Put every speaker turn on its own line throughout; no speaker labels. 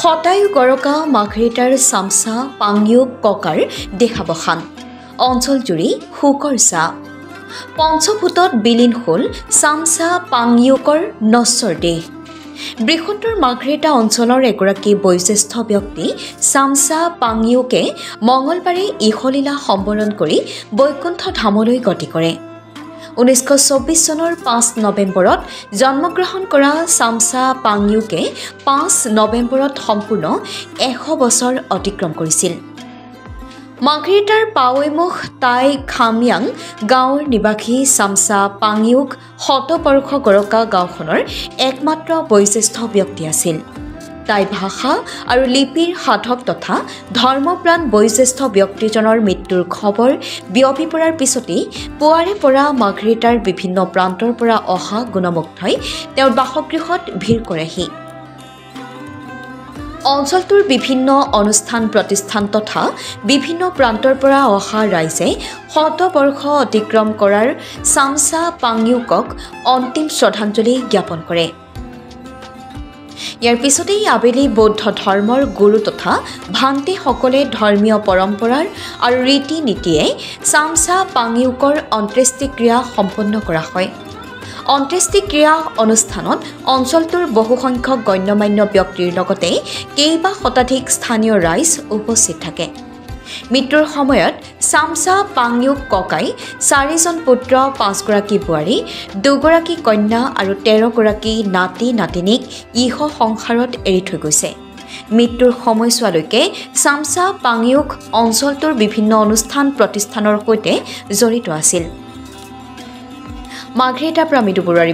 শতায়ু গৰকা মাঘৰিটাৰ চামচা পাংয়ুক ককাৰ দেহাৱসান অঞ্চল জুৰি শোকৰ ছাঁ পঞ্চভূতত বিলীন হ'ল চামচা পাংয়ুকৰ নশ্বৰ দেহ বৃহত্তৰ মাঘৰিটা অঞ্চলৰ এগৰাকী বয়োজ্যেষ্ঠ ব্যক্তি চামচা পাংয়ুকে মঙলবাৰে ইহলীলা সম্বৰণ কৰি বৈকুণ্ঠ ধামলৈ গতি কৰে 1924 চনৰ 5 নৱেম্বৰত জন্মগ্ৰহণ কৰা চামচা পাংয়ুকে 5 নৱেম্বৰত সম্পূৰ্ণ 100 বছৰ অতিক্ৰম কৰিছিল মাঘৰিটাৰ পাৱৈমুখ টাই খাময়াং গাঁৱৰ নিবাসী চামচা পাংয়ুক শতবৰ্ষ গৰকা গাঁওখনৰ একমাত্ৰ বয়োজ্যেষ্ঠ ব্যক্তি আছিল টাই ভাষা আৰু লিপিৰ সাধক তথা ধৰ্মপ্ৰাণ বয়োজ্যেষ্ঠ ব্যক্তিজনৰ মৃত্যুৰ খবৰ বিয়পি পৰাৰ পিছতেই পুৱাৰে পৰা মাঘৰিটাৰ বিভিন্ন প্ৰান্তৰ পৰা অহা গুণমুগ্ধই তেওঁৰ বাসগৃহত ভিৰ কৰেহি অঞ্চলটোৰ বিভিন্ন অনুষ্ঠান প্ৰতিষ্ঠান তথা বিভিন্ন প্ৰান্তৰ পৰা অহা ৰাইজে শতবৰ্ষ অতিক্ৰম কৰাৰ চামচা পাংয়ুকক অন্তিম শ্ৰদ্ধাঞ্জলি জ্ঞাপন কৰে ইয়াৰ পিছতেই আবেলি বৌদ্ধ ধৰ্মৰ গুৰু তথা ভান্তিসকলে ধৰ্মীয় পৰম্পৰাৰ আৰু ৰীতি নীতিয়ে চামচা পাংয়ুকৰ অন্ত্যেষ্টিক্ৰিয়া সম্পন্ন কৰা হয় অন্ত্যেষ্টিক্ৰিয়া অনুষ্ঠানত অঞ্চলটোৰ বহুসংখ্যক গণ্যমান্য ব্যক্তিৰ লগতে কেইবা শতাধিক স্থানীয় ৰাইজ উপস্থিত থাকে মৃত্যুৰ সময়ত চামচা পাংয়ুক ককাই 4জন পুত্ৰ 5গৰাকী বোৱাৰী 2গৰাকী কন্যা আৰু 13গৰাকী নাতি নাতিনীক ইহ সংসাৰত এৰি থৈ গৈছে মৃত্যুৰ সময়ছোৱালৈকে চামচা পাংয়ুক অঞ্চলটোৰ বিভিন্ন অনুষ্ঠান প্ৰতিষ্ঠানৰ সৈতে জড়িত আছিল মাঘৰিটা প্ৰামিডু বৰুৱা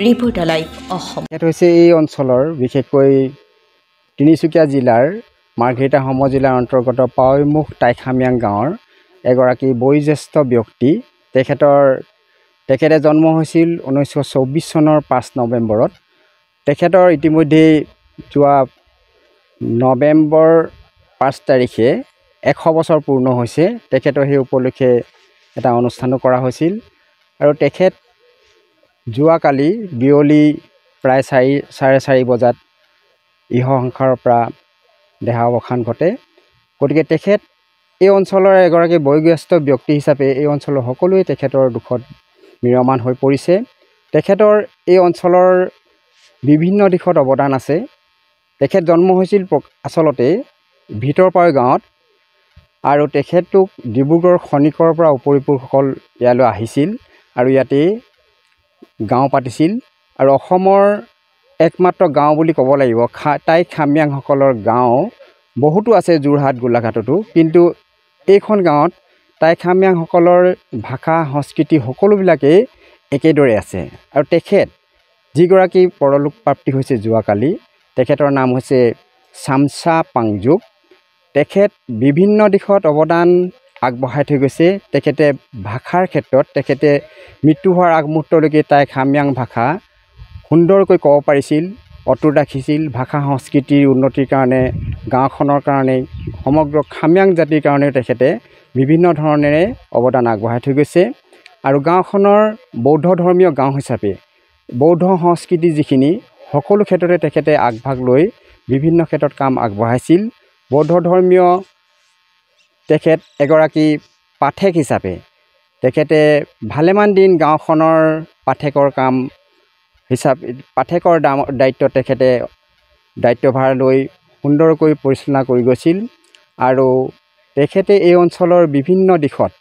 ৰিপৰ্ট লাইভ অসম
এটা হৈছে এই অঞ্চলৰ বিশেষকৈ তিনিচুকীয়া জিলাৰ মাঘৰিটা সমজিলাৰ অন্তৰ্গত পাৱৈমুখ টাইখামিয়াং গাঁৱৰ এগৰাকী বয়োজ্যেষ্ঠ ব্যক্তি তেখেতে জন্ম হৈছিল 1924 চনৰ 5 নৱেম্বৰত তেখেতৰ ইতিমধ্যে যোৱা নৱেম্বৰ 5 তাৰিখে 100 বছৰ পূৰ্ণ হৈছে তেখেতৰ সেই উপলক্ষে এটা অনুষ্ঠানো কৰা হৈছিল আৰু তেখেত যোৱাকালি বিয়লি প্ৰায় 4:30 বজাত ইহ সংসাৰৰ পৰা দেহাৱসান ঘটে গতিকে তেখেত এই অঞ্চলৰ এগৰাকী বয়োজ্যেষ্ঠ ব্যক্তি হিচাপে এই অঞ্চলৰ সকলোৱে তেখেতৰ দুখত মিৰমান হৈ পৰিছে তেখেতৰ এই অঞ্চলৰ বিভিন্ন দিশত অৱদান আছে তেখেত জন্ম হৈছিল আচলতে ভিতৰপাৰ গাঁৱত আৰু তেখেতক ডিব্ৰুগড় খনিকৰ পৰা উপৰিপুৰুষসকল ইয়ালৈ আহিছিল আৰু ইয়াতে গাঁও পাতিছিল আৰু অসমৰ একমাত্ৰ গাঁও বুলি ক'ব লাগিব টাই খাময়াংসকলৰ গাঁও বহুতো আছে যোৰহাট গোলাঘাটতো কিন্তু এইখন গাঁৱত টাই খাময়াংসকলৰ ভাষা সংস্কৃতি সকলোবিলাকেই একেদৰে আছে আৰু তেখেত যিগৰাকী পৰলোক প্ৰাপ্তি হৈছে যোৱাকালি তেখেতৰ নাম হৈছে চামচা পাংয়ুক তেখেত বিভিন্ন দিশত অৱদান আগবঢ়াই থৈ গৈছে তেখেতে ভাষাৰ ক্ষেত্ৰত তেখেতে মৃত্যু হোৱাৰ আগমুহূৰ্তলৈকে টাই খাময়াং ভাষা সুন্দৰকৈ ক'ব পাৰিছিল অটুট ৰাখিছিল ভাষা সংস্কৃতিৰ উন্নতিৰ কাৰণে গাঁওখনৰ কাৰণে সমগ্ৰ খাময়াং জাতিৰ কাৰণে তেখেতে বিভিন্ন ধৰণেৰে অৱদান আগবঢ়াই থৈ গৈছে আৰু গাঁওখনৰ বৌদ্ধ ধৰ্মীয় গাঁও হিচাপে বৌদ্ধ সংস্কৃতি যিখিনি সকলো ক্ষেত্ৰতে তেখেতে আগভাগ লৈ বিভিন্ন ক্ষেত্ৰত কাম আগবঢ়াইছিল বৌদ্ধ ধৰ্মীয় তেখেত এগৰাকী পাঠক হিচাপে তেখেতে ভালেমান দিন গাঁওখনৰ পাঠকৰ কাম হিচাপে পাঠকৰ দায়িত্ব তেখেতে দায়িত্বভাৰ লৈ সুন্দৰকৈ পৰিচালনা কৰি গৈছিল আৰু তেখেতে এই অঞ্চলৰ বিভিন্ন দিশত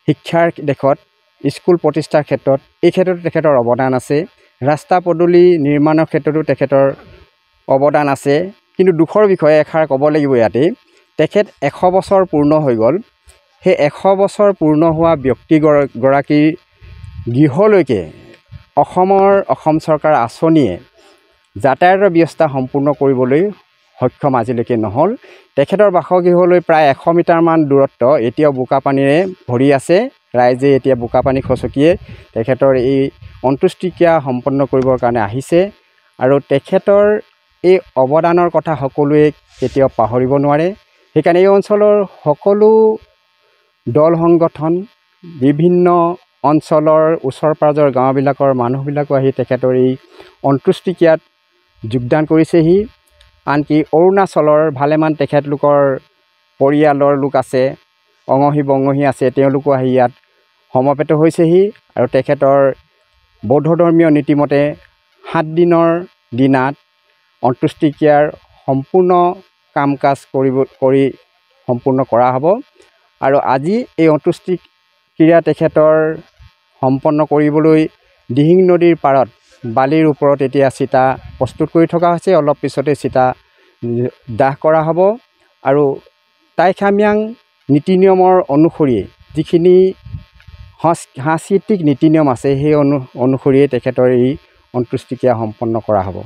শিক্ষাৰ দিশত স্কুল প্ৰতিষ্ঠাৰ ক্ষেত্ৰত এই ক্ষেত্ৰত তেখেতৰ অৱদান আছে ৰাস্তা পদূলি নিৰ্মাণৰ ক্ষেত্ৰতো তেখেতৰ অৱদান আছে কিন্তু দুখৰ বিষয়ে এষাৰ ক'ব লাগিব ইয়াতে তেখেত 100 বছৰ পূৰ্ণ হৈ গ'ল সেই 100 বছৰ পূৰ্ণ হোৱা ব্যক্তিগৰাকীৰ গৃহলৈকে অসম চৰকাৰ আঁচনিয়ে যাতায়াতৰ ব্যৱস্থা সম্পূৰ্ণ কৰিবলৈ সক্ষম আজিলৈকে নহ'ল তেখেতৰ বাসগৃহলৈ প্ৰায় 100 মিটাৰমান দূৰত্ব এতিয়াও বোকাপানীৰে ভৰি আছে ৰাইজে এতিয়া বোকাপানী খচকিয়ে তেখেতৰ এই অন্ত্যেষ্টিক্ৰিয়া সম্পন্ন কৰিবৰ কাৰণে আহিছে আৰু তেখেতৰ এই অৱদানৰ কথা সকলোৱে কেতিয়াও পাহৰিব নোৱাৰে সেইকাৰণে এই অঞ্চলৰ সকলো দল সংগঠন বিভিন্ন অঞ্চলৰ ওচৰ পাজৰ গাঁওবিলাকৰ মানুহবিলাকো আহি তেখেতৰ এই অন্ত্যেষ্টিক্ৰিয়াত যোগদান কৰিছেহি আনকি অৰুণাচলৰ ভালেমান তেখেতলোকৰ পৰিয়ালৰ লোক আছে, অঙহী বঙহী আছে, তেওঁলোকো আহি ইয়াত সমবেত হৈছেহি আৰু তেখেতৰ বৌদ্ধ ধৰ্মীয় নীতিমতে 7 দিনৰ দিনাত অন্ত্যেষ্টিক্ৰিয়াৰ সম্পূৰ্ণ কাম কাজ কৰি সম্পূৰ্ণ কৰা হ'ব। আৰু আজি এই অন্ত্যেষ্টিক্ৰিয়া তেখেতৰ সম্পন্ন কৰিবলৈ দিহিং নদীৰ পাৰত বালিৰ ওপৰত এতিয়া চিতা প্ৰস্তুত কৰি থকা হৈছে। অলপ পিছতে চিতা দাহ কৰা হ'ব আৰু টাইখামিয়াং নীতি নিয়মৰ অনুসৰি যিখিনি সাংস্কৃতিক নীতি নিয়ম আছে সেই অনুসৰিয়ে তেখেতৰ এই অন্ত্যেষ্টিক্ৰিয়া সম্পন্ন কৰা হ'ব।